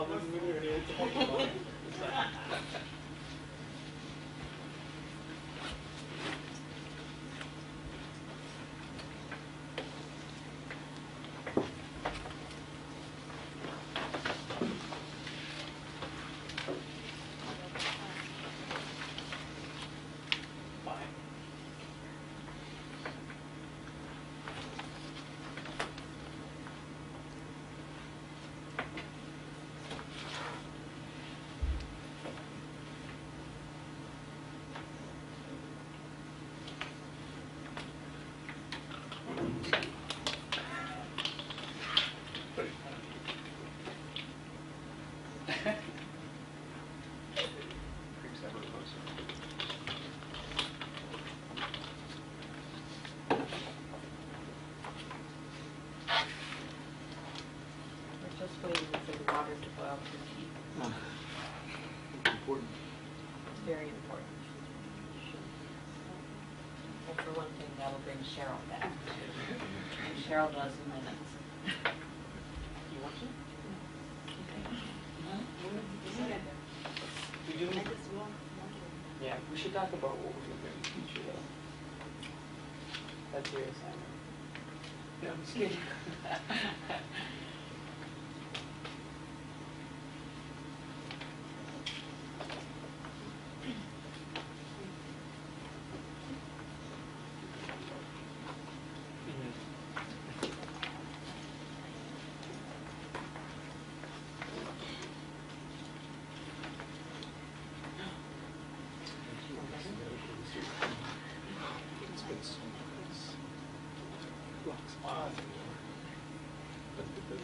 무슨 일이 Just waiting for the water to boil for tea. Important. It's very important. Well, for one thing, that'll bring Cheryl back. And Cheryl does in minutes. You want to? We do. Yeah, we should talk about what we're going to teach you though. That's your assignment. No, I'm just kidding.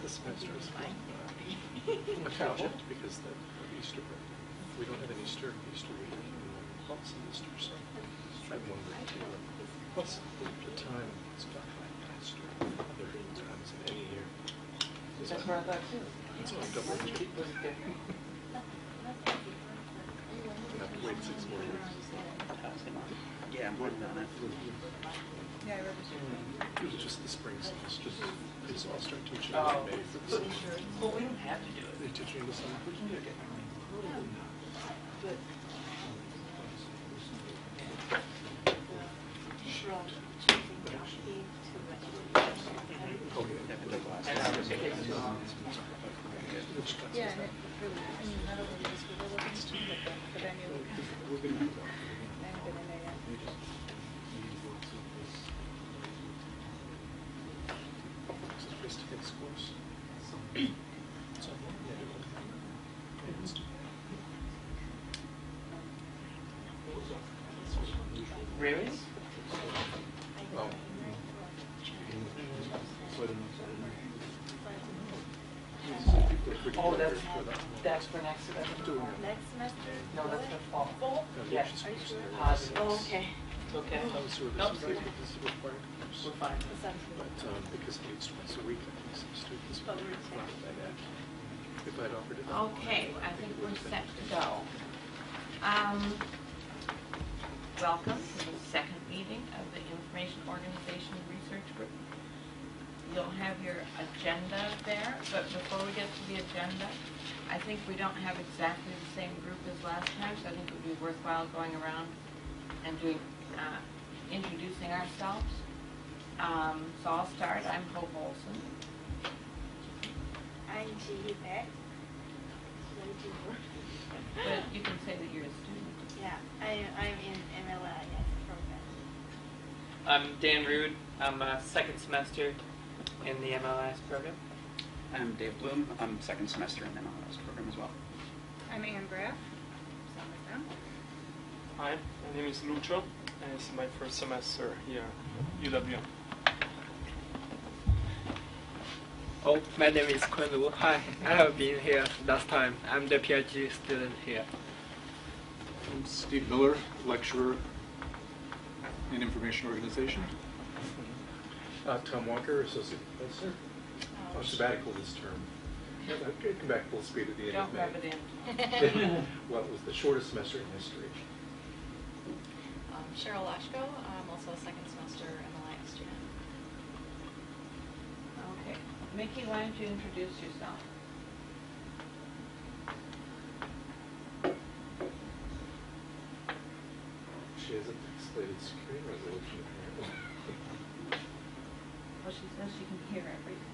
The semester is fine. A project because of Easter break. We don't have an Easter week. Plus Easter, so I wonder plus the time is about faster other times in any year. That's what I thought too. That's why I'm double digit. I have to wait 6 more weeks. Yeah, I'm working on it. Yeah, I registered. It was just the spring semester. So I'll start teaching Oh. in May for the summer. Well, we don't have to do it. They're teaching in the summer. We can do it. Good. Okay. And I was taking too long. Yeah, and it really, I mean, not only was we were looking to, but I knew, We're going to do that. I haven't been in there yet. This is face-to-face course. So, Really? Oh. Oh, that's for next semester? Next semester? No, that's for fall. Fall? Yeah. Are you sure? Positive. Oh, okay. It's okay. This is a required course. We're fine. But because it meets twice a week, I think some students would not by that. If I'd offered it. Okay, I think we're set to go. Welcome to the second meeting of the Information Organization Research Group. You'll have your agenda there, but before we get to the agenda, I think we don't have exactly the same group as last time, so I think it would be worthwhile going around and doing introducing ourselves. So I'll start. I'm Hope Olson. I'm Ji Beck. But you can say that you're a student. Yeah, I'm in MLI program. I'm Dan Rude. I'm a second semester in the MLS program. I'm Dave Bloom. I'm second semester in the MLS program as well. I'm Ann Graff, summer down. Hi, my name is Lucho, and it's my first semester here at UW. Oh, my name is Kun Lu. Hi, I have been here last time. I'm the PhD student here. I'm Steve Miller, lecturer in Information Organization. Tom Walker, associate professor. On sabbatical this term. I'll come back full speed at the end Don't of May. rub it in. Well, it was the shortest semester in history. Cheryl Lashko, I'm also a second semester MLI student. Okay. Mickey, why don't you introduce yourself? She has a pixelated screen resolution apparently. Well, she says she can hear everything.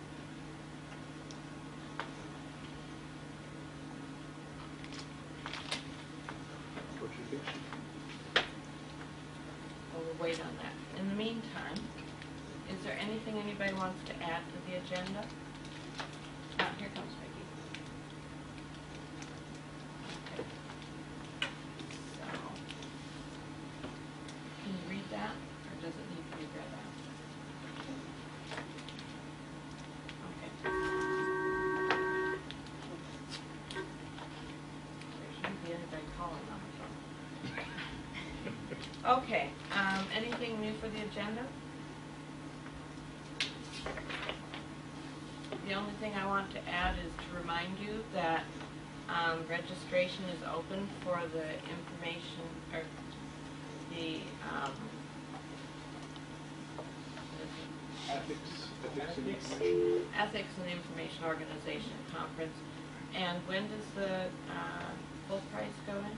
What do you think she Well, we'll wait on that. In the meantime, is there anything anybody wants to add to the agenda? Here comes Vicki. Okay. So, can you read that, or does it need to be read out? Okay. There shouldn't be anybody calling on the phone. Okay, anything new for the agenda? The only thing I want to add is to remind you that registration is open for the information, or the, Ethics and Information Organization Conference. And when does the full price go in?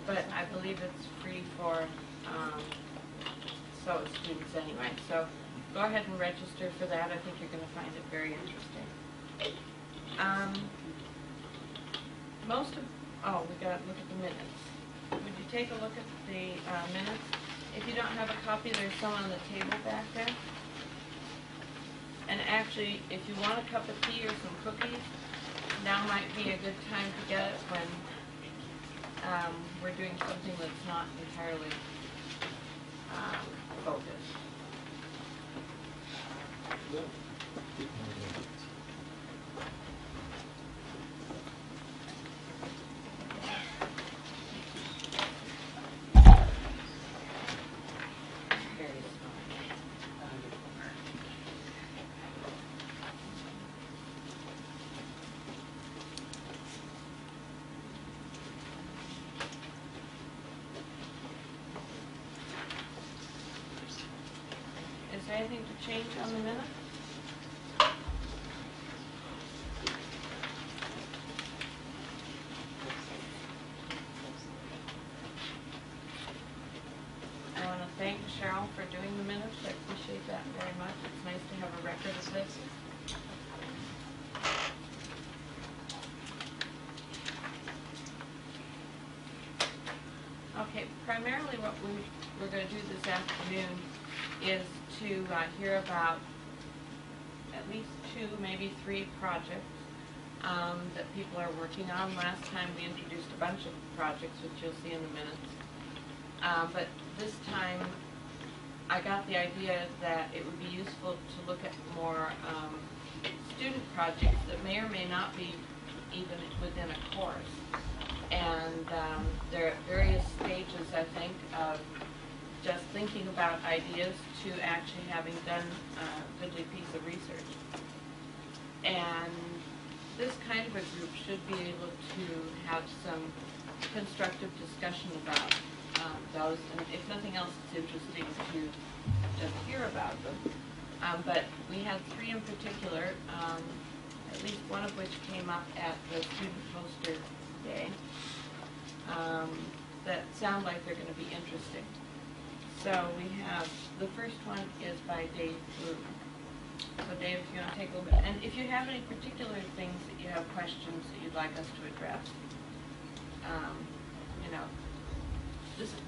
But I believe it's free for students anyway. So go ahead and register for that. I think you're going to find it very interesting. We got to look at the minutes. Would you take a look at the minutes? If you don't have a copy, there's some on the table back there. And actually, if you want a cup of tea or some cookies, now might be a good time to get it when we're doing something that's not entirely focused. Very small. Is there anything to change on the minute? I want to thank Cheryl for doing the minutes. I appreciate that very much. It's nice to have a record of this. Okay, primarily what we're going to do this afternoon is to hear about at least 2, maybe 3 projects that people are working on. Last time we introduced a bunch of projects, which you'll see in the minutes. But this time I got the idea that it would be useful to look at more student projects that may or may not be even within a course. And there are various stages, I think, of just thinking about ideas to actually having done a goodly piece of research. And this kind of a group should be able to have some constructive discussion about those, and if nothing else, it's interesting to just hear about them. But we had 3 in particular, at least one of which came up at the student poster day, that sound like they're going to be interesting. So we have, the first one is by Dave Blue. So Dave, if you want to take a little bit, and if you have any particular things that you have questions that you'd like us to address, you know,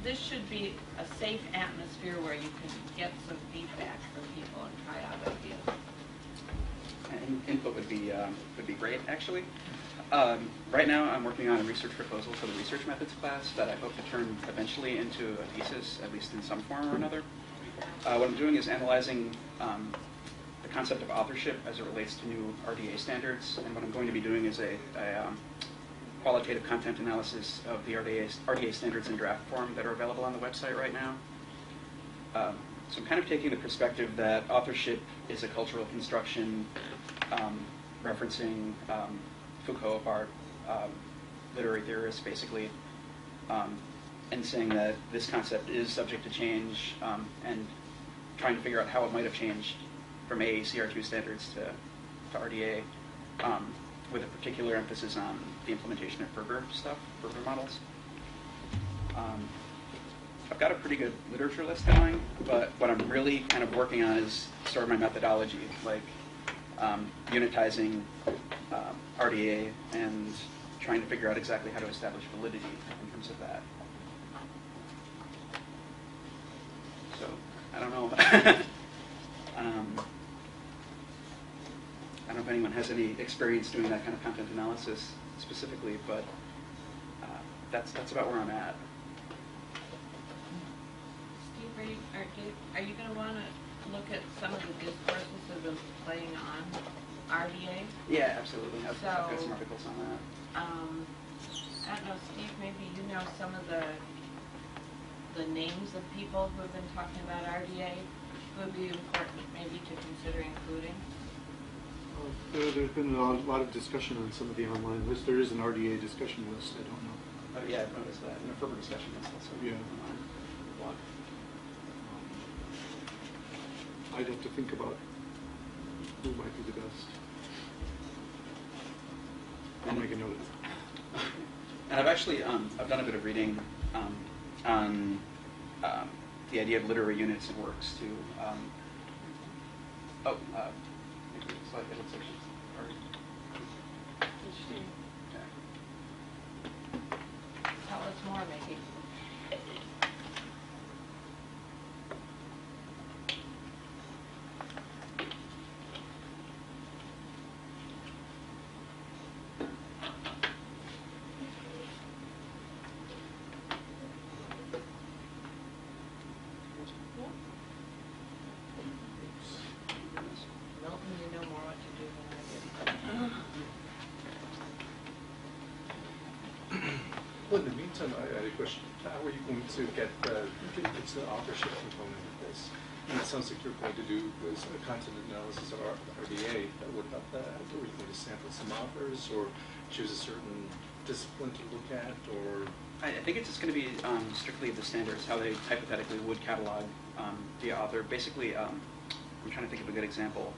this should be a safe atmosphere where you can get some feedback from people and try out ideas. And input would be great, actually. Right now, I'm working on a research proposal for the research methods class that I hope to turn eventually into a thesis, at least in some form or another. What I'm doing is analyzing the concept of authorship as it relates to new RDA standards, and what I'm going to be doing is a qualitative content analysis of the RDA standards in draft form that are available on the website right now. So I'm kind of taking the perspective that authorship is a cultural construction, referencing Foucault, our literary theorist, basically, and saying that this concept is subject to change, and trying to figure out how it might have changed from AACR2 standards to RDA, with a particular emphasis on the implementation of Berger stuff, Berger models. I've got a pretty good literature list going, but what I'm really kind of working on is sort of my methodology, like unitizing RDA and trying to figure out exactly how to establish validity in terms of that. So, I don't know. I don't know if anyone has any experience doing that kind of content analysis specifically, but that's about where I'm at. Steve, are you going to want to look at some of the discourses that have been playing on RDA? Yeah, absolutely. I've got So, some articles on that. I don't know, Steve, maybe you know some of the names of people who have been talking about RDA who would be important maybe to consider including? There's been a lot of discussion on some of the online lists. There is an RDA discussion list. I don't know. Yeah, I've noticed that. And a further discussion is also Yeah. online. I'd have to think about who might be the best. I'll make a note of it. And I've actually I've done a bit of reading on the idea of literary units and works too. Maybe it's like, it looks like she's already. Okay. Tell us more, maybe. Milton, you know more what to do than I do. Well, in the meantime, I had a question. How are you going to get it's the authorship component of this? And it sounds like you're going to do a content analysis of RDA. What about that? Are you going to sample some authors or choose a certain discipline to look at? Or I think it's just going to be strictly the standards, how they hypothetically would catalog the author. Basically, I'm trying to think of a good example.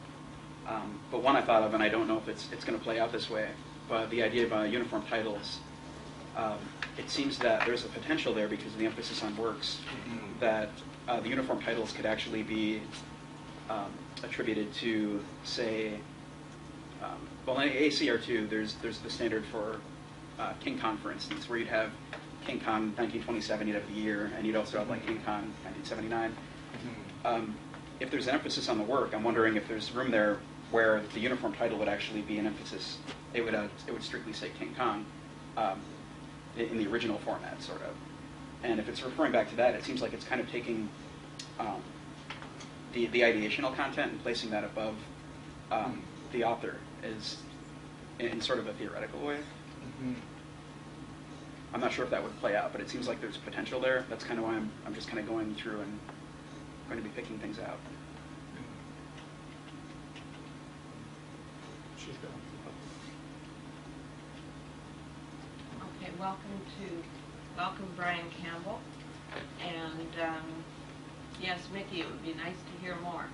But one I thought of, and I don't know if it's going to play out this way, but the idea of uniform titles, it seems that there's a potential there because of the emphasis on works, that the uniform titles could actually be attributed to, say, well, in ACR2, there's the standard for King Kong, for instance, where you'd have King Kong 1927, you'd have the year, and you'd also have like King Kong 1979. If there's an emphasis on the work, I'm wondering if there's room there where the uniform title would actually be an emphasis. It would strictly say King Kong in the original format, sort of. And if it's referring back to that, it seems like it's kind of taking the ideational content and placing that above the author is in sort of a theoretical way. I'm not sure if that would play out, but it seems like there's potential there. That's kind of why I'm just kind of going through and going to be picking things out. she's got Okay, welcome Brian Campbell. And yes, Mickey, it would be nice to hear more.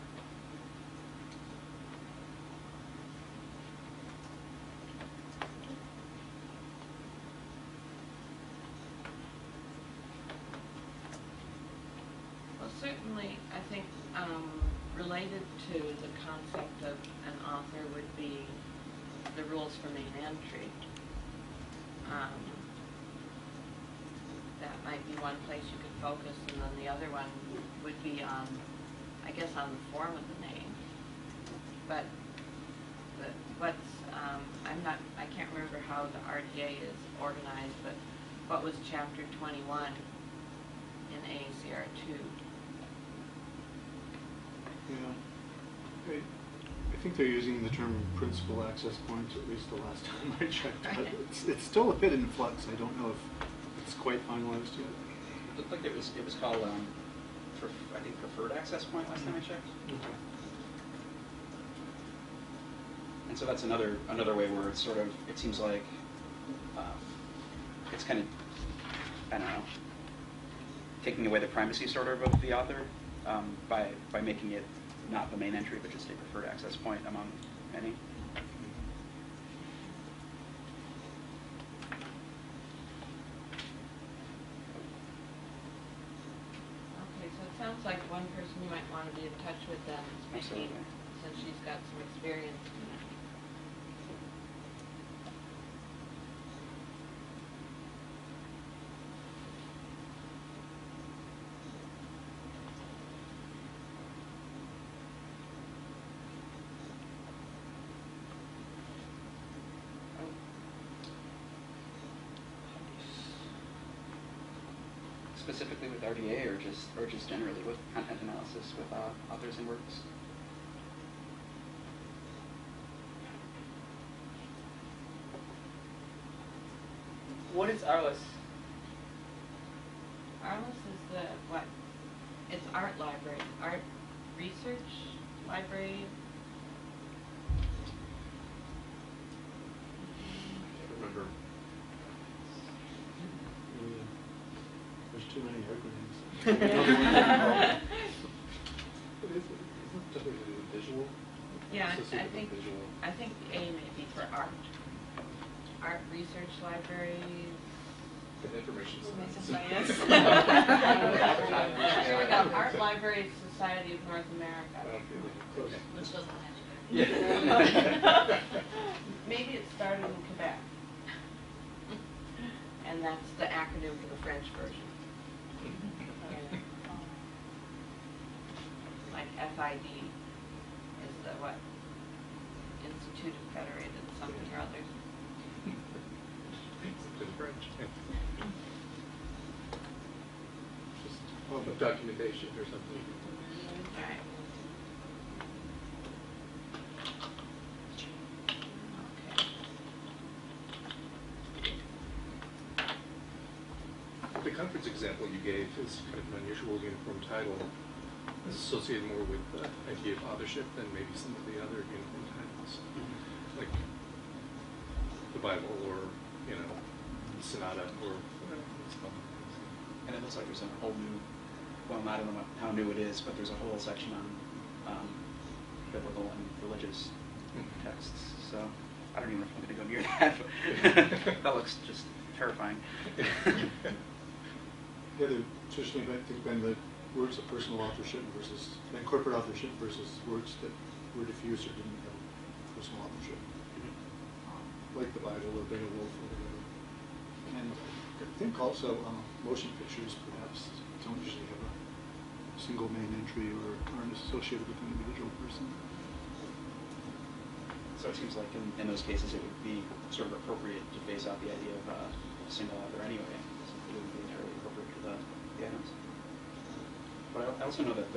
Well, certainly, I think related to the concept of an author would be the rules for main entry. That might be one place you could focus, and then the other one would be on, I guess, on the form of the name. But I can't remember how the RDA is organized, but what was Chapter 21 in ACR 2? Yeah. I think they're using the term principal access points, at least the last time I checked. But it's still a bit in flux. I don't know if it's quite finalized yet. It looked like it was called, I think, preferred access point last time I checked. Okay. And so that's another way where it's sort of, it seems like it's kind of, I don't know, taking away the primacy sort of the author by making it not the main entry, but just a preferred access point among many. you might want to be in touch with them, maybe, Absolutely. since she's got some experience in that. Specifically with RDA, or just generally with content analysis with authors and works? What is Arliss? Arliss is the, what? It's art library, art research library. I remember. There's too many acronyms. Isn't something to do with visual? Yeah, Associated with visual. I think A may be for art. Art research library. The information Science. science. Here we go, Art Library Society of North America. Close. Which doesn't have Yeah. Maybe it started in Quebec. And that's the acronym for the French version. Like FID is the what? Institute of Federated something or other. In French. Just public documentation or something. All right. Okay. The conference example you gave is kind of an unusual uniform title. It's associated more with the idea of authorship than maybe some of the other uniform titles, like the Bible or, Sonata or whatever it's called. And it looks like there's a whole new, well, I don't know how new it is, but there's a whole section on biblical and religious texts. So I don't even know if I'm going to go near that. But that looks just terrifying. Yeah, traditionally, I think, been the works of personal authorship versus and corporate authorship versus works that were diffuse or didn't have personal authorship, like the Bible or Beowulf or whatever. And I think also motion pictures perhaps don't usually have a single main entry or aren't associated with an individual person. So it seems like in those cases it would be sort of appropriate to phase out the idea of a single author anyway. So it wouldn't be entirely appropriate for the items. But I also know that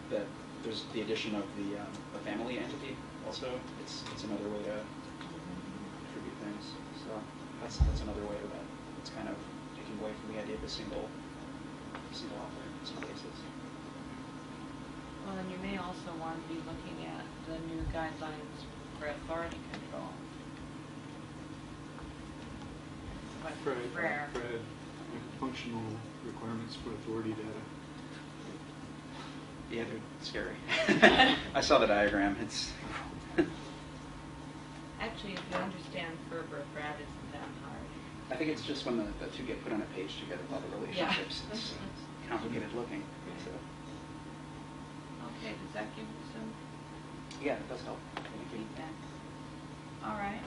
that there's the addition of the family entity also. It's another way to attribute things. So that's another way that it's kind of taking away from the idea of a single author in some cases. Well, and you may also want to be looking at the new guidelines for authority control. But rare. Fred, functional requirements for authority data. Yeah, they're scary. I saw the diagram. It's Actually, if you understand Ferber, Brad isn't that hard. I think it's just when the two get put on a page together with all the relationships. Yeah. It's complicated looking. So. Okay, does that give you some Yeah, it does help. feedback? All right.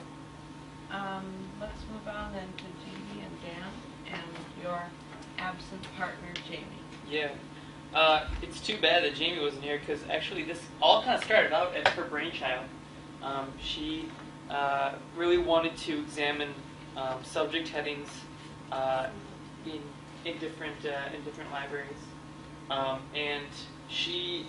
Let's move on then to Judy and Dan and your absent partner, Jamie. Yeah. It's too bad that Jamie wasn't here because actually this all kind of started out as her brainchild. She really wanted to examine subject headings in different libraries, and she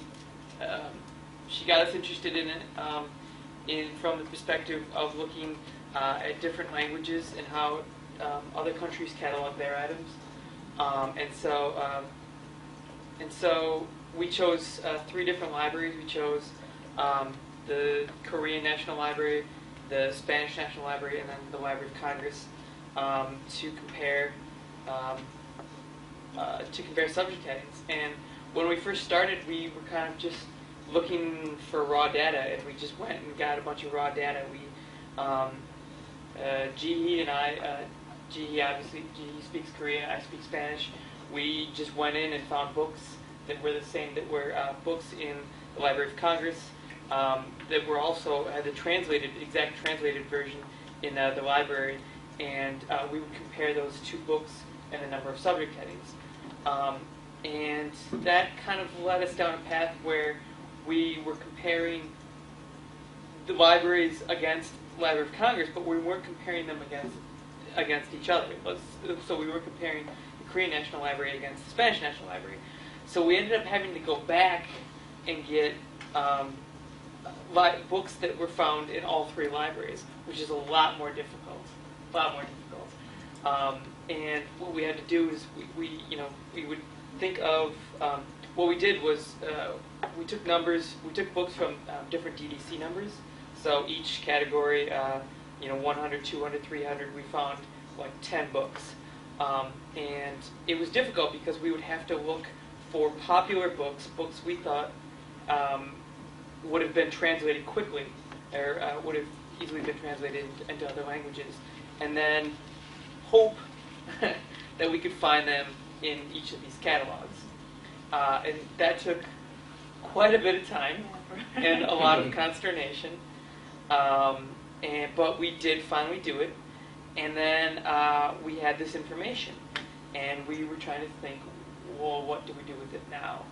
got us interested in it from the perspective of looking at different languages and how other countries catalog their items, and so we chose 3 different libraries. We chose the Korean National Library, the Spanish National Library, and then the Library of Congress to compare subject headings. And when we first started, we were kind of just looking for raw data, and we just went and got a bunch of raw data. We Jihee and I, Jihee obviously, Jihee speaks Korean, I speak Spanish. We just went in and found books that were the same, that were books in the Library of Congress, that were also had the exact translated version in the library, and we would compare those two books and the number of subject headings. And that kind of led us down a path where we were comparing the libraries against the Library of Congress, but we weren't comparing them against each other. So we were comparing the Korean National Library against the Spanish National Library. So we ended up having to go back and get books that were found in all three libraries, which is a lot more difficult. And what we had to do is we would think of what we did was we took books from different DDC numbers. So each category, 100, 200, 300, we found like 10 books. And it was difficult because we would have to look for popular books we thought would have been translated quickly, or would have easily been translated into other languages, and then hope that we could find them in each of these catalogs. And that took quite a bit of time and a lot of consternation. But we did finally do it, and then we had this information, and we were trying to think, well, what do we do with it now?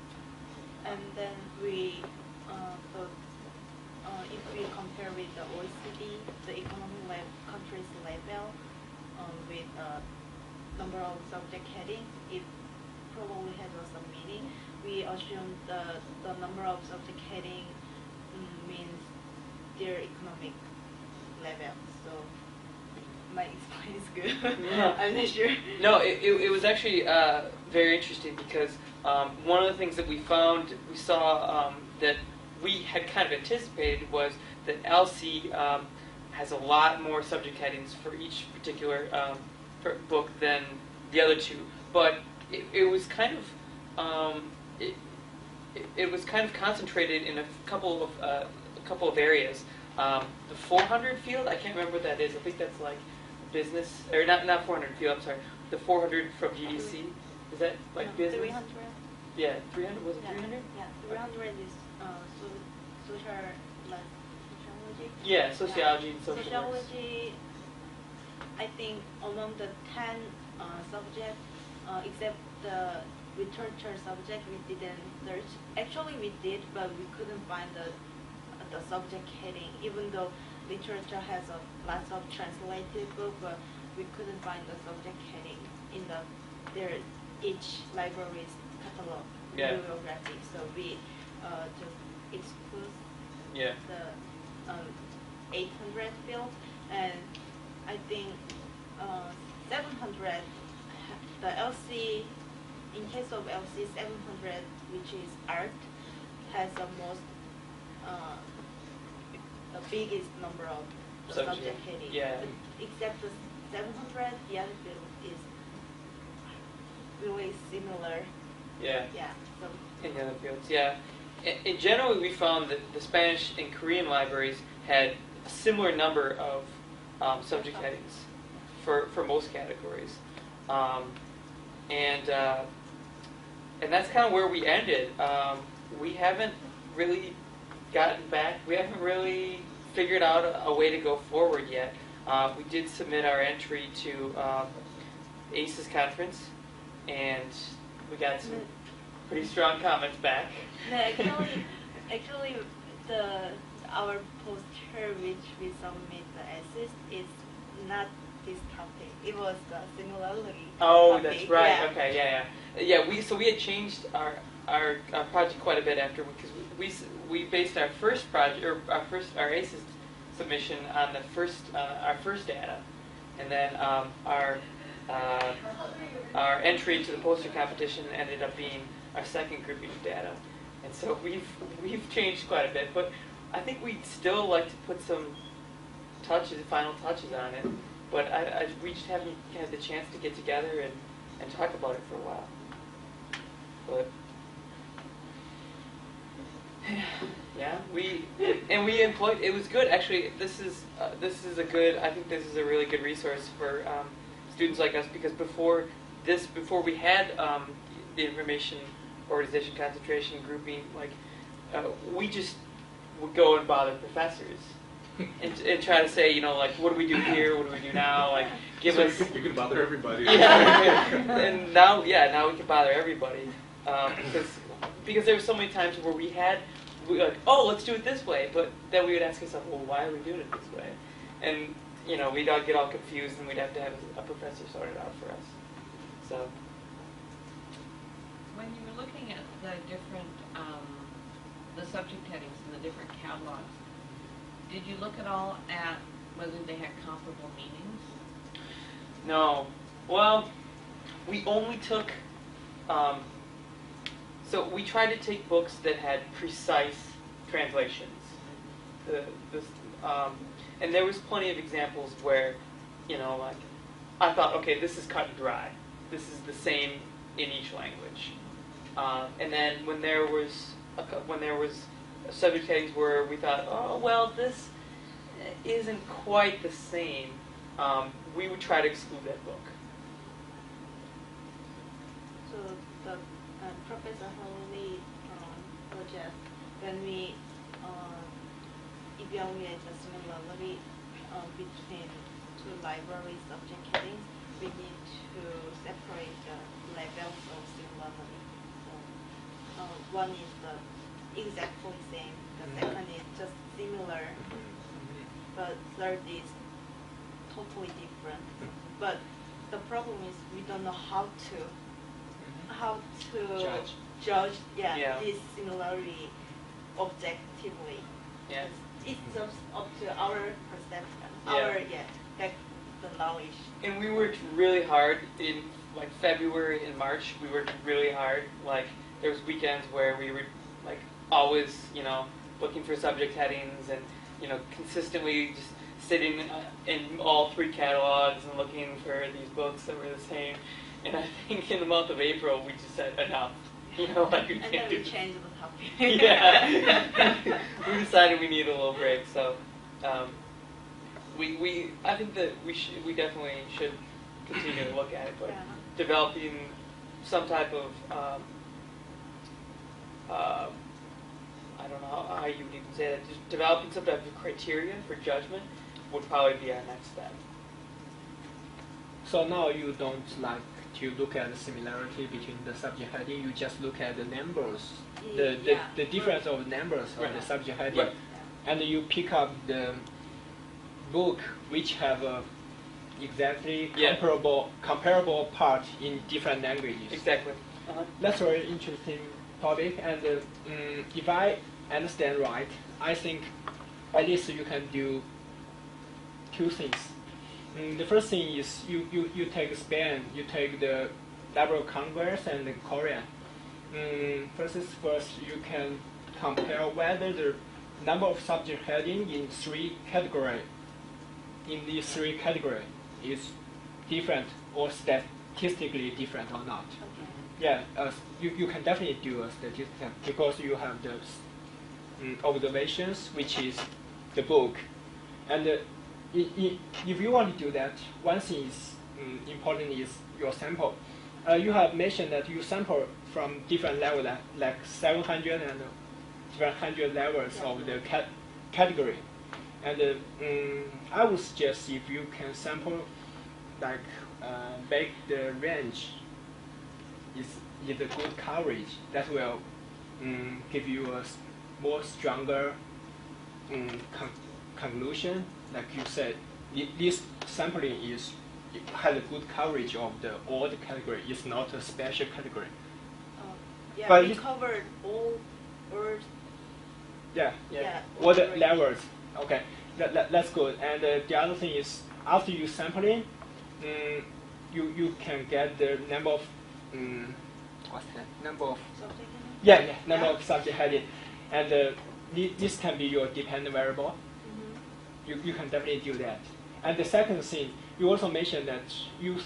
And then we thought, if we compare with the OECD, the economic countries level, with number of subject heading, it probably has some meaning. We assume the number of subject heading means their economic level. So my explain is good. Yeah. I'm not sure. No, it was actually very interesting because one of the things that we saw that we had kind of anticipated was that LC has a lot more subject headings for each particular book than the other two, but it was kind of it was kind of concentrated in a couple of areas. The 400 field, I can't remember what that is. I think that's like business, or not 400 field. I'm sorry, the 400 from GDC. Is that like business? 300. Yeah, 300 was it 300? Yeah, 300 is sociology. Yeah, sociology and social works. Sociology, I think among the 10 subjects, except the literature subject, we didn't search. Actually, we did, but we couldn't find the subject heading, even though literature has lots of translated book, but we couldn't find the subject heading in each library's catalog bibliography. So we just exclude the 800 field, and I think 700, the LC, in case of LC 700, which is art, has the most the biggest number of the subject heading. Yeah. But except the 700, the other field is really similar. Yeah. Yeah. So In the other fields, yeah. In general, we found that the Spanish and Korean libraries had a similar number of subject headings for most categories, and that's kind of where we ended. We haven't really gotten back. We haven't really figured out a way to go forward yet. We did submit our entry to ACES conference, and we got some pretty strong comments back. no, actually, our poster which we submit the essays is not this topic. It was the similarity. Oh, topic. that's right. Yeah. Okay, yeah. We had changed our project quite a bit after, because we based our first project, or our ACES submission on our first data, and then our entry to the poster competition ended up being our second grouping of data, and so we've changed quite a bit. But I think we'd still like to put some final touches on it. But we just haven't had the chance to get together and talk about it for a while. But yeah, we employed. It was good actually. This is a good. I think this is a really good resource for students like us, because before we had the information organization, concentration, grouping. Like we just would go and bother professors and try to say, you know, like, what do we do here? What do we do now? Like, give So us. you can bother everybody. Yeah, and now we can bother everybody because there were so many times where we were like, oh, let's do it this way, but then we would ask ourselves, well, why are we doing it this way? And you know, we'd all get all confused, and we'd have to have a professor sort it out for us. So. When you were looking at the different, the subject headings and the different catalogs, did you look at all at whether they had comparable meanings? No. Well, we only took, so we tried to take books that had precise translations. And there was plenty of examples where, you know, like, I thought, okay, this is cut and dry. This is the same in each language. And then when there was subject headings where we thought, oh, well, this isn't quite the same, we would try to exclude that book. So the Professor Hurley suggests when we evaluate the similarity between two library subject headings, we need to separate the levels of similarity. So one is the exactly same, the second is just similar, but third is totally different. But the problem is we don't know how to judge this similarity objectively. Yeah. It's just up to our perception, the knowledge. And we worked really hard in like February and March. We worked really hard. Like there was weekends where we were like always, you know, looking for subject headings and, you know, consistently just sitting in all three catalogs and looking for these books that were the same. And I think in the month of April we just said enough. You know, like we can't and then do we this. changed the topic. Yeah. We decided we needed a little break, so I think that we definitely should continue to look at it, but developing some type of I don't know how you would even say that. Just developing some type of criteria for judgment would probably be our next step. So now you don't like to look at the similarity between the subject heading, you just look at the numbers, the difference of numbers of the subject heading, and you pick up the book which have a exactly comparable part in different languages. Exactly. That's a very interesting topic, and if I understand right, I think at least you can do two things. The first thing is you take Spain, you take the Library of Congress and the Korean. First, you can compare whether the number of subject heading in these three categories is different or statistically different or not. Yeah, you can definitely do a statistic because you have the observations, which is the book, and if you want to do that, one thing is important is your sample. You have mentioned that you sample from different levels, like 700 and 700 levels of the category. And I would suggest if you can sample, like make the range is a good coverage, that will give you a more stronger conclusion. Like you said, this sampling has a good coverage of all the category. It's not a special category. But we covered all words. All the levels. Okay, that's good. And the other thing is, after you sampling, you can get the number of what's that? Number of number of subject heading, and this can be your dependent variable. You can definitely do that. And the second thing, you also mentioned that you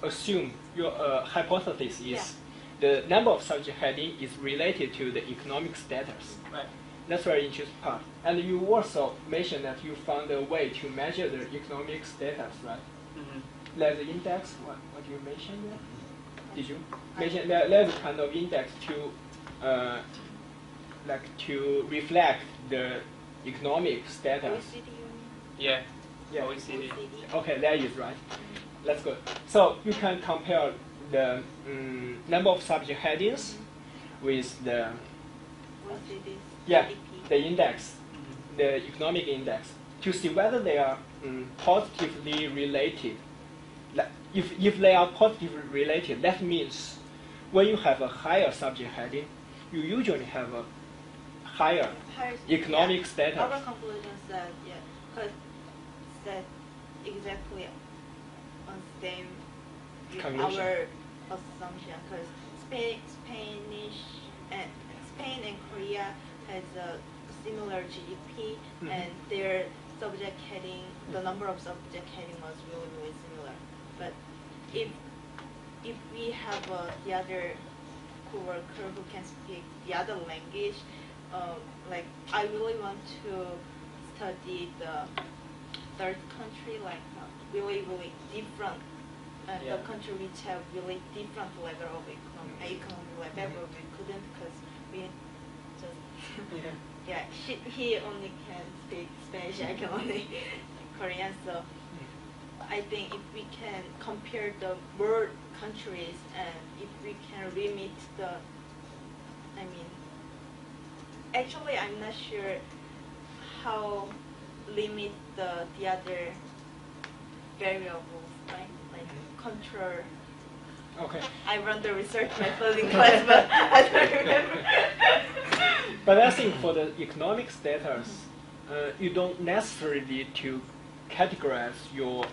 assume your hypothesis is the number of subject heading is related to the economic status. Right. That's very interesting part. And you also mentioned that you found a way to measure the economic status, right? Like the index, what you mentioned there? did you mention there's a kind of index to to reflect the economic status? OECD, you mean? Yeah. Yeah. OECD. Okay, that is right. That's good. So you can compare the number of subject headings with the OECD's yeah GDP. the index, the economic index, to see whether they are positively related. If they are positively related, that means when you have a higher subject heading, you usually have a higher economic status. Our conclusion said, because said exactly on same with Conclusion. our assumption, because Spain and Korea has a similar GDP, and their subject heading, the number of subject heading was really similar. But if we have the other co-worker who can speak the other language, like I really want to study the third country, like really different, the country which have really different level of economic level, but we couldn't because we just he only can speak Spanish, I can only Korean, so I think if we can compare the world countries and if we can limit the, actually I'm not sure how limit the other variables, right? Like control. Okay. I run the research method in class, but I don't remember. But I think for the economic status, you don't necessarily need to categorize your,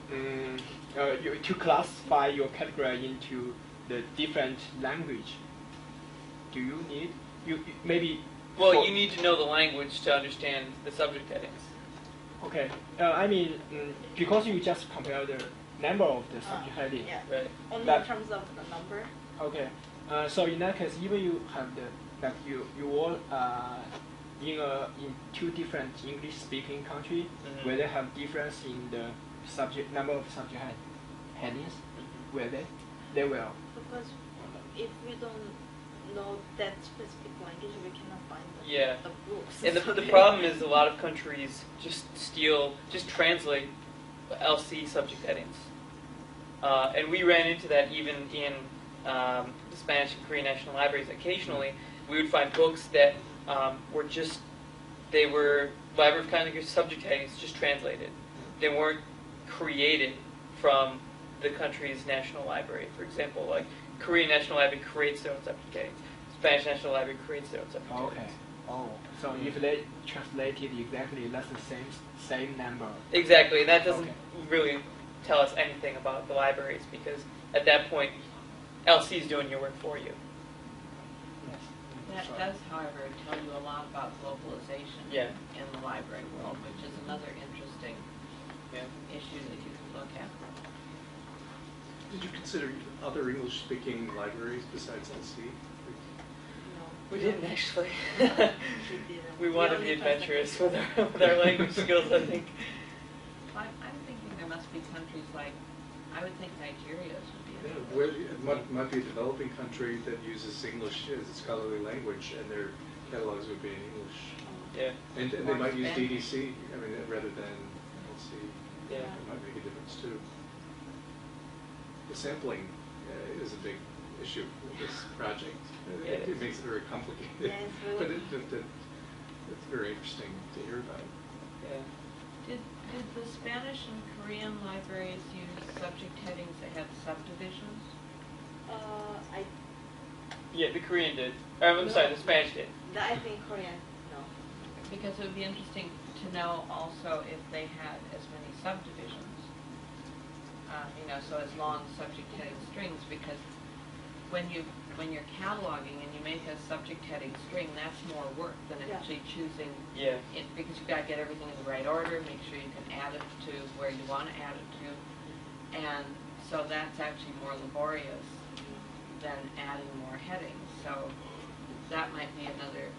to classify your category into the different language. Do you need? You maybe. Well, you need to know the language to understand the subject headings. Okay. Because you just compare the number of the subject heading. Yeah. Right. Only That- in terms of the number. Okay. So in that case, even you have the you all in two different English-speaking countries where they have difference in the number of subject headings, where they will. Because if we don't know that specific language, we cannot find the books. And the problem is a lot of countries just translate LC subject headings. And we ran into that even in the Spanish and Korean national libraries. Occasionally, we would find books that they were library of Congress subject headings just translated. They weren't created from the country's national library. For example, like Korean National Library creates their own subject headings. Spanish National Library creates their own subject headings. Okay. Oh, so if they translated exactly, that's the same number. Exactly, and that doesn't really tell us anything about the libraries because at that point, LC is doing your work for you. Yes. That does, however, tell you a lot about globalization in the library world, which is another interesting issue that you can look at. Did you consider other English-speaking libraries besides LC? We didn't actually. We didn't. We want to be adventurous with our language skills, I think. I'm thinking there must be countries like, I would think Nigeria's would be Yeah, another. well, it might be a developing country that uses English as a scholarly language, and their catalogs would be in English. Yeah. And they Or might use Spanish. DDC, rather than LC. Yeah. It might make a difference too. The sampling is a big issue with this project. Yeah, It makes it very complicated. Yeah, it's really- But it's very interesting to hear about. Yeah. Did the Spanish and Korean libraries use subject headings that had subdivisions? Yeah, the Korean did. I'm sorry, the Spanish did. I think Korean, no. Because it would be interesting to know also if they had as many subdivisions. So as long subject heading strings, because when you're cataloging and you make a subject heading string, that's more work than actually choosing Yeah. it, because you've got to get everything in the right order, make sure you can add it to where you want to add it to. And so that's actually more laborious than adding more headings. So that might be another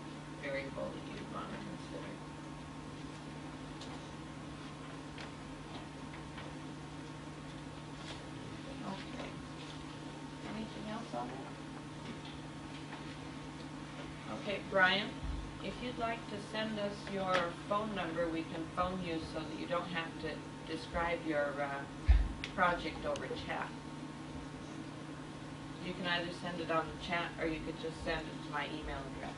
variable that you'd want to consider. Okay. Okay, Brian, if you'd like to send us your phone number, we can phone you so that you don't have to describe your project over chat. You can either send it on the chat or you could just send it to my email address.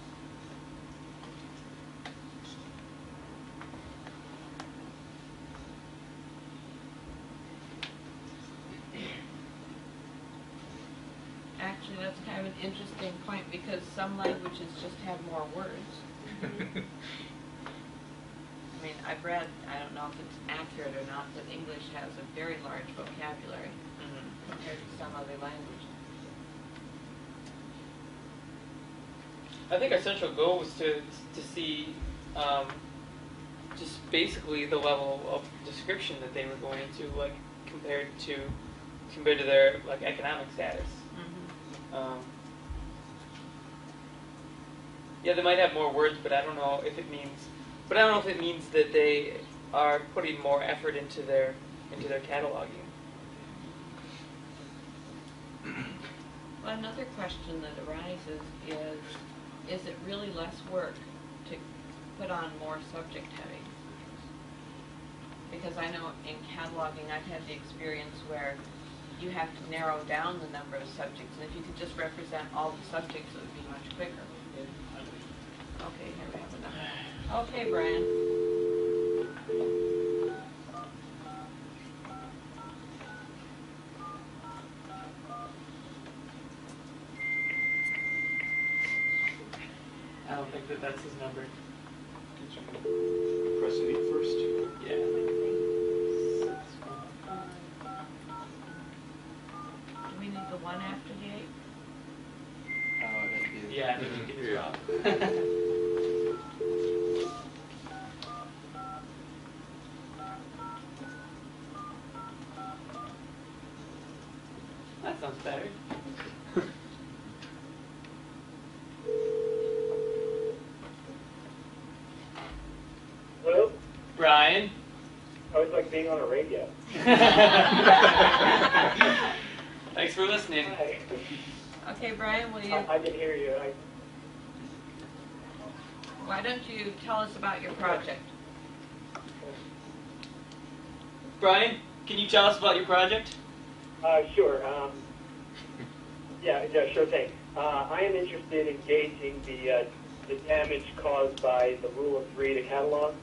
Actually, that's kind of an interesting point because some languages just have more words. I mean, I've read, I don't know if it's accurate or not, that English has a very large vocabulary compared to some other languages. I think our central goal was to see just basically the level of description that they were going into, like compared to their like economic status. Yeah, they might have more words, but I don't know if it means. But I don't know if it means that they are putting more effort into their cataloging. Well, another question that arises is it really less work to put on more subject headings? Because I know in cataloging I've had the experience where you have to narrow down the number of subjects, and if you could just represent all the subjects, it would be much quicker. Okay, here we have another. Okay, Brian. I don't think that that's his number. Press 8 first. Yeah. Do we need the one after the 8? Yeah, I think you can drop. That sounds better. Hello? Brian? Oh, it's like being on a radio. Thanks for listening. Hi. Okay, Brian, will you? I can hear you. Why don't you tell us about your project? Brian, can you tell us about your project? Sure. Yeah, sure thing. I am interested in gauging the damage caused by the rule of 3 to catalog.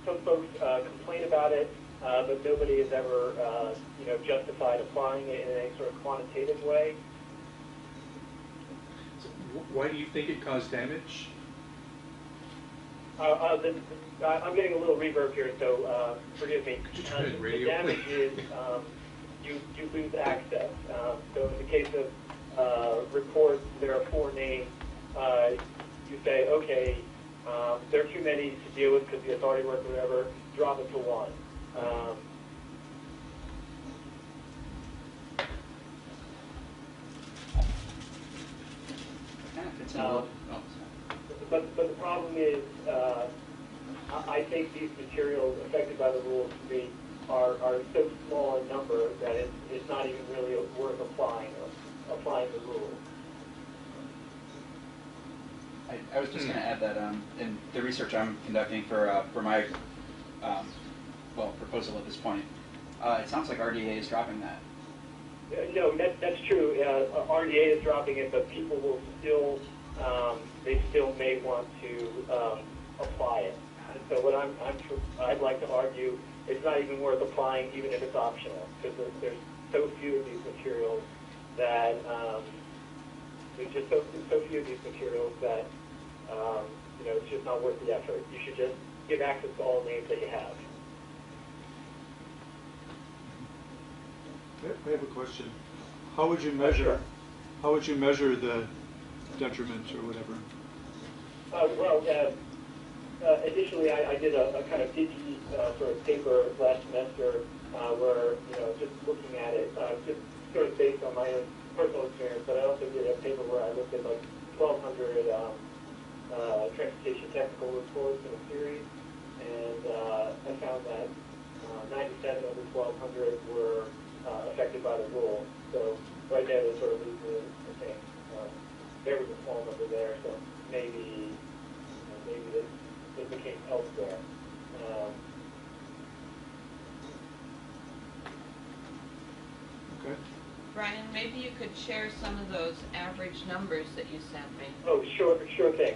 Some folks complain about it, but nobody has ever, justified applying it in any sort of quantitative way. So why do you think it caused damage? I'm getting a little reverb here, so forgive me. Could you turn it The radio? damage is you lose access. So in the case of reports, there are 4 names. You say, okay, there are too many to deal with because the authority work or whatever, drop it to 1. But the problem is, I think these materials affected by the rules are so small in number that it's not even really worth applying the rules. I was just going to add that in the research I'm conducting for my proposal at this point, it sounds like RDA is dropping that. No, that's true. RDA is dropping it, but people will still they still may want to apply it. And so what I'd like to argue, it's not even worth applying, even if it's optional, because there's so few of these materials that there's just so few of these materials that it's just not worth the effort. You should just give access to all names that you have. I have a question. How would you measure? Sure. How would you measure the detriment or whatever? Initially, I did a kind of digi sort of paper last semester where just looking at it, just sort of based on my own personal experience. But I also did a paper where I looked at like 1,200 transportation technical reports in a series, and I found that 97 over 1200 were affected by the rule. So right there, they sort of leaves the thing. There was a small number there, so maybe this became elsewhere. Okay. Brian, maybe you could share some of those average numbers that you sent me. Oh, sure thing.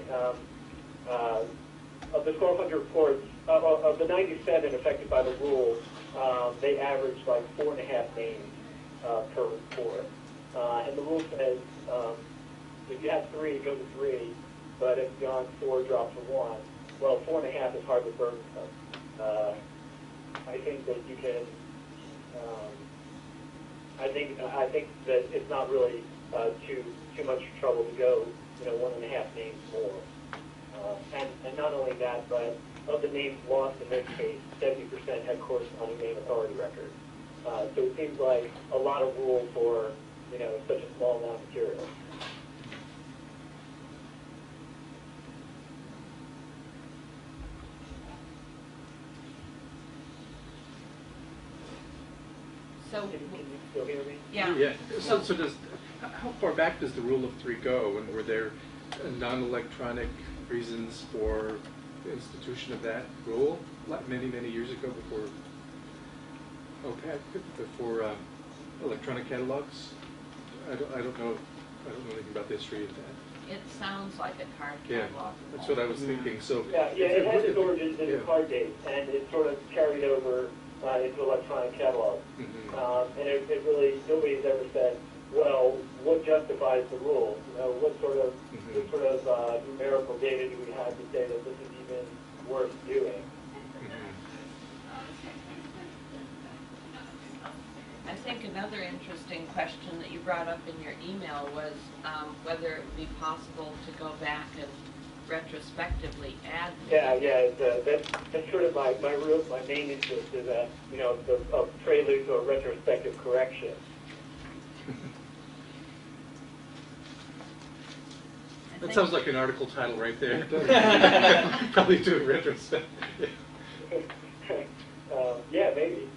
Of the 1,200 reports, of the 97 affected by the rule, they averaged like 4.5 names per report. And the rule says if you have 3, go to 3, but if beyond 4, drop to 1. Well, 4.5 is hardly burdensome. I think that you can. I think that it's not really too much trouble to go, 1.5 names more. And not only that, but of the names lost in this case, 70% had corresponding name authority records. So it seems like a lot of rule for such a small amount of material. So, Can you still hear me? yeah. Yeah. So does how far back does the rule of 3 go? And were there non-electronic reasons for the institution of that rule many years ago before OPAC, before electronic catalogs? I don't know anything about the history of that. It sounds like a card Yeah, catalog. that's what I was thinking. So Yeah, it has its origins in yeah. the card days, and it sort of carried over into electronic catalogs. Mm-hmm. And it really, nobody's ever said, well, what justifies the rule? What sort of numerical data do we have to say that this is even worth doing? I think another interesting question that you brought up in your email was whether it would be possible to go back and retrospectively add. That's sort of my main interest is a prelude to a retrospective correction. That sounds like an article title right there. Probably do a retrospect. Yeah, maybe.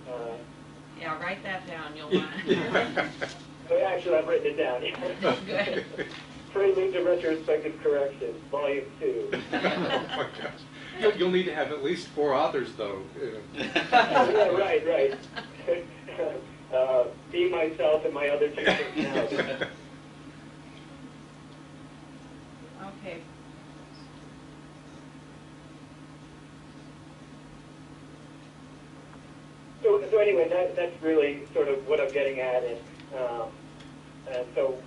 Yeah, write that down. You'll want it. Actually, I've written it down. Good. Prelude to retrospective correction, volume 2. Oh my gosh. You'll need to have at least 4 authors, though. Yeah, right. Me, myself, and my other 2 personalities. Okay. So anyway, that's really sort of what I'm getting at, and so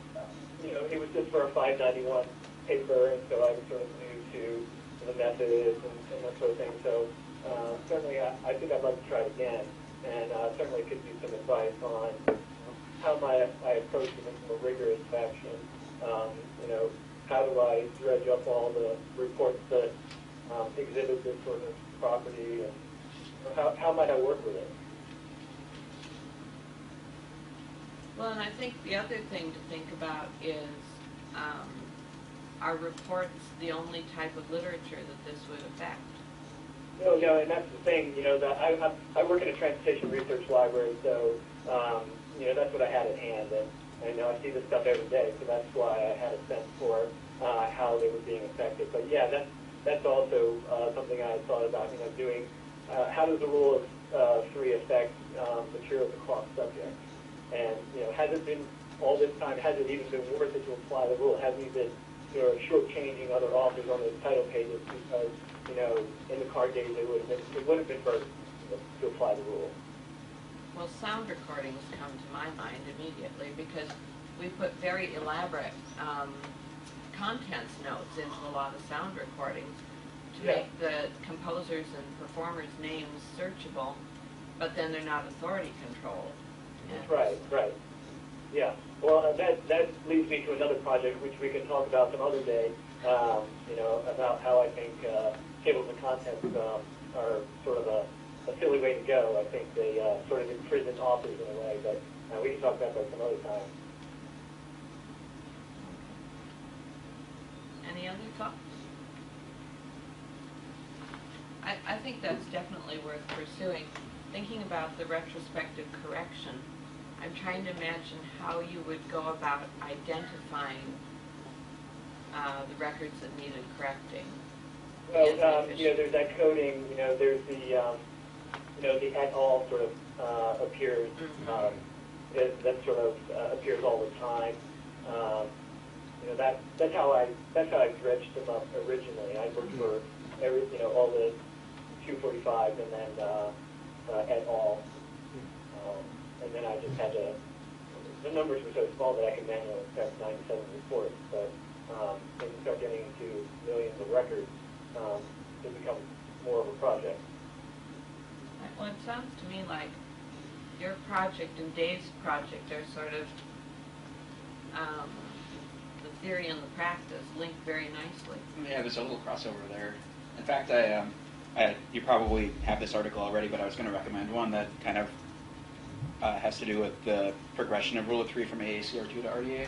it was just for a 591 paper, and so I was sort of new to the methods and that sort of thing. So certainly, I think I'd like to try it again, and certainly could use some advice on how I approach it in a more rigorous fashion. How do I dredge up all the reports that exhibit this sort of property, and how might I work with it? Well, and I think the other thing to think about is, are reports the only type of literature that this would affect? No, and that's the thing, that I work in a transportation research library, so, that's what I had at hand, and I see this stuff every day, so that's why I had a sense for how they were being affected. But yeah, that's also something I thought about, doing, how does the rule of 3 affect materials across subjects? And, has it been, all this time, has it even been worth it to apply the rule? Has it been shortchanging other authors on the title pages because, in the card days it would have been burdensome to apply the rule? Well, sound recordings come to my mind immediately because we put very elaborate contents notes into a lot of sound recordings to make the composers and performers' names searchable, but then they're not authority controlled. Right. Yeah. Well, that leads me to another project, which we can talk about some other day, about how I think tables of contents are sort of a silly way to go. I think they sort of imprison authors in a way, but we can talk about that some other time. Any other thoughts? I think that's definitely worth pursuing. thinking about the retrospective correction, I'm trying to imagine how you would go about identifying the records that needed correcting. Well, there's that coding. There's the the et al. Sort of appears. That sort of appears all the time. That's how I dredged them up originally. I looked for all the 245s and then et al. And then I just had to. The numbers were so small that I could manually inspect 97 reports, but when you start getting into millions of records, it becomes more of a project. Well, it sounds to me like your project and Dave's project are sort of the theory and the practice linked very nicely. Yeah, there's a little crossover there. In fact, you probably have this article already, but I was going to recommend one that kind of has to do with the progression of Rule of 3 from AACR2 to RDA.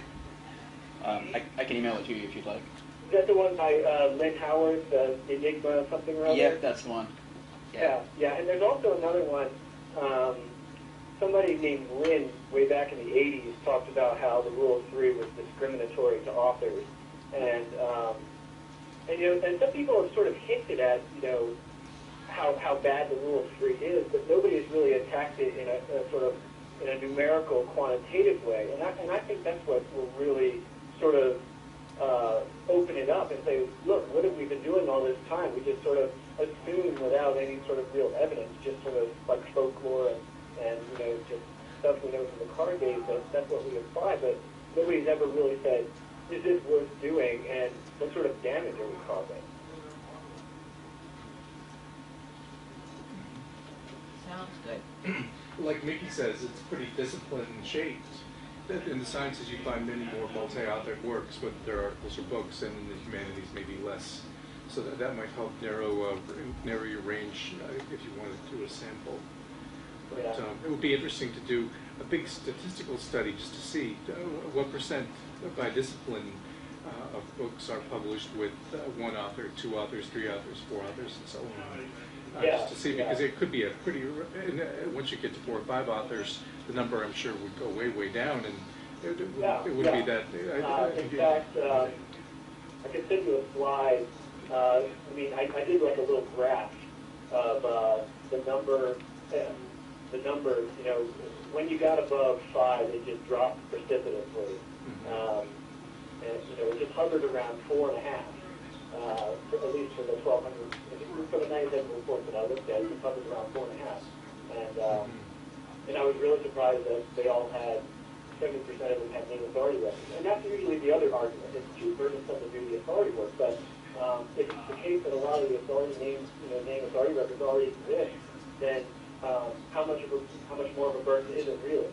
I can email it to you if you'd like. Is that the one by Lynn Howard, the Enigma something or other? Yep, that's the one. Yeah. And there's also another one. Somebody named Lynn, way back in the 80s, talked about how the Rule of 3 was discriminatory to authors, and some people have sort of hinted at how bad the Rule of 3 is, but nobody has really attacked it in a sort of in a numerical, quantitative way, and I think that's what will really sort of open it up and say, look, what have we been doing all this time? We just sort of assume without any sort of real evidence, just sort of like folklore and just stuff we know from the card days, that's what we apply, but nobody's ever really said, is this worth doing, and what sort of damage are we causing? Sounds good. Like Mickey says, it's pretty discipline-shaped. In the sciences, you find many more multi-authored works, whether they're articles or books, and in the humanities, maybe less. So that might help narrow your range if you wanted to do a sample. But it would be interesting to do a big statistical study just to see what percent by discipline of books are published with one author, two authors, three authors, four authors, and so on. Just to see, because it could be a pretty, once you get to 4 or 5 authors, the number I'm sure would go way, way down, and it wouldn't be that. In fact, I could send you a slide. I did like a little graph of the number. When you got above 5, it just dropped precipitously. And it just hovered around 4.5, at least for the 1,200. For the 97 reports that I looked at, it hovered around 4.5. And I was really surprised that they all had 70% of them had name authority records. And that's usually the other argument. It's too burdensome to do the authority work, but if it's the case that a lot of the authority name authority records already exist, then how much more of a burden is it really?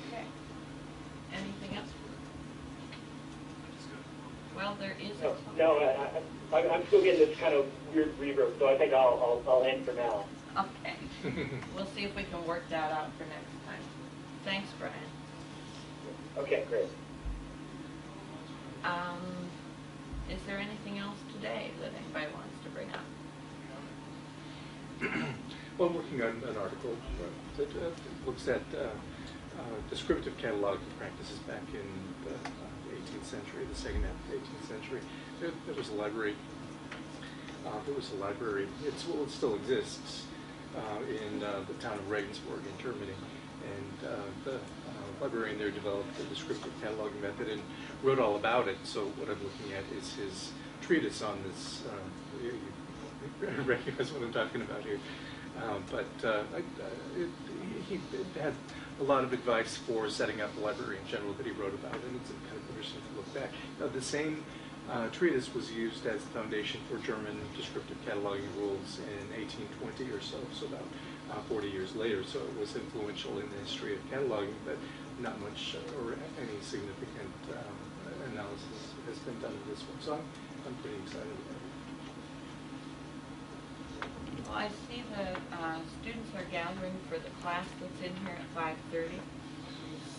Okay. Anything else? Well, there is. I'm still getting this kind of weird reverb, so I think I'll end for now. Okay. We'll see if we can work that out for next time. Thanks, Brian. Okay, great. Is there anything else today that anybody wants to bring up? Well, I'm working on an article that looks at descriptive cataloging practices back in the 18th century, the second half of the 18th century. There was a library. It still exists in the town of Regensburg in Germany, and the librarian there developed a descriptive cataloging method and wrote all about it. So what I'm looking at is his treatise on this. You recognize what I'm talking about here. He had a lot of advice for setting up the library in general that he wrote about, and it's kind of interesting to look back. Now, the same treatise was used as the foundation for German descriptive cataloging rules in 1820 or so, about 40 years later. So it was influential in the history of cataloging, but not much or any significant analysis has been done of this one. So I'm pretty excited about it. Well, I see the students are gathering for the class that's in here at 5:30.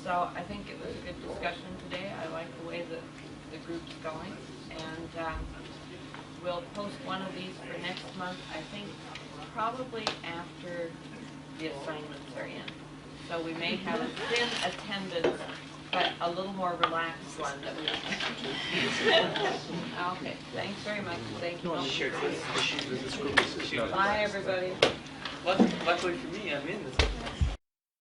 So I think it was a good discussion today. I like the way that the group's going. And we'll post one of these for next month, I think probably after the assignments are in. So we may have a thin attendance, but a little more relaxed one that we Okay, thanks very much. Thank you. Bye, everybody. Luckily for me, I'm in this.